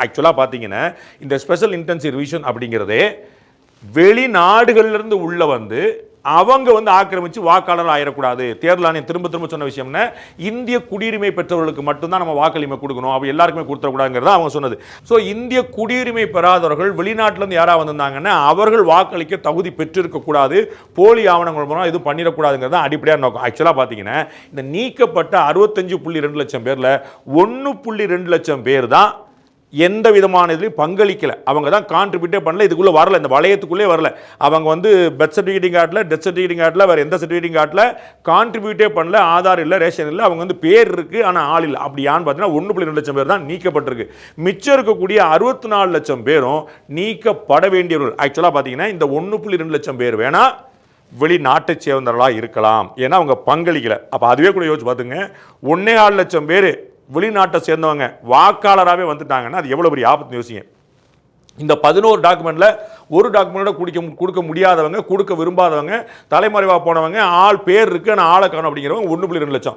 ஆக்சுவலாக பார்த்தீங்கன்னா இந்த ஸ்பெஷல் இன்டென்சிவ் ரிவிஷன் அப்படிங்கிறதே வெளிநாடுகளிலிருந்து உள்ள வந்து அவங்க வந்து ஆக்கிரமிச்சு வாக்காளர் ஆயிடக்கூடாது. தேர்தல் ஆணையம் திரும்ப திரும்ப சொன்ன விஷயம்னா இந்திய குடியுரிமை பெற்றவர்களுக்கு மட்டும்தான் நம்ம வாக்களிமை கொடுக்கணும், அப்படி எல்லாருக்குமே கொடுத்துடக்கூடாதுங்கிறத அவங்க சொன்னது. ஸோ இந்திய குடியுரிமை பெறாதவர்கள் வெளிநாட்டிலேருந்து யாராவது வந்திருந்தாங்கன்னா அவர்கள் வாக்களிக்க தகுதி பெற்றிருக்கக்கூடாது, போலி ஆவணங்கள் மூலம் இது பண்ணிடக்கூடாதுங்கிறது தான் அடிப்படையான நோக்கம். ஆக்சுவலாக பார்த்தீங்கன்னா இந்த நீக்கப்பட்ட 65.2 லட்சம் பேரில் 1.2 லட்சம் பேர் தான் எந்த விதமான இதுலையும் பங்களிக்கல. அவங்க தான் கான்ட்ரிபியூட்டே பண்ணல, இதுக்குள்ளே வரல, இந்த வளையத்துக்குள்ளே வரல. அவங்க வந்து பர்த் சர்டிஃபிகேட்டிங் கார்டில், டெத் சர்டிஃபிகேட்டிங் கார்டில், வேறு எந்த சர்டிஃபிகேட்டிங் கார்டில் கான்ட்ரிபியூட்டே பண்ணல, ஆதார் இல்லை, ரேஷன் இல்லை, அவங்க வந்து பேர் இருக்குது ஆனால் ஆள் இல்லை. அப்படி யான்னு பார்த்தீங்கன்னா 1.2 லட்சம் பேர் தான் நீக்கப்பட்டிருக்கு. மிச்சம் இருக்கக்கூடிய 64 லட்சம் பேரும் நீக்கப்பட வேண்டியவர்கள். ஆக்சுவலாக பார்த்தீங்கன்னா இந்த 1.2 லட்சம் பேர் வேணா வெளிநாட்டை சேர்ந்தவர்களாக இருக்கலாம், ஏன்னா அவங்க பங்களிக்கலை. அப்போ அதுவே கூட யோசிச்சு பார்த்துங்க, 1.4 லட்சம் பேர் வெளிநாட்டை சேர்ந்தவங்க வாக்காளராகவே வந்துட்டாங்கன்னா அது எவ்வளோ பெரிய ஆபத்து யோசிங்க. இந்த 11 டாக்குமெண்ட்ல ஒரு டாக்குமெண்ட்டோட கொடுக்க முடியாதவங்க, கொடுக்க விரும்பாதவங்க, தலைமறைவாக போனவங்க, ஆள் பேர் இருக்கு ஆனால் ஆளை காணும் அப்படிங்கிறவங்க 1.2 லட்சம்.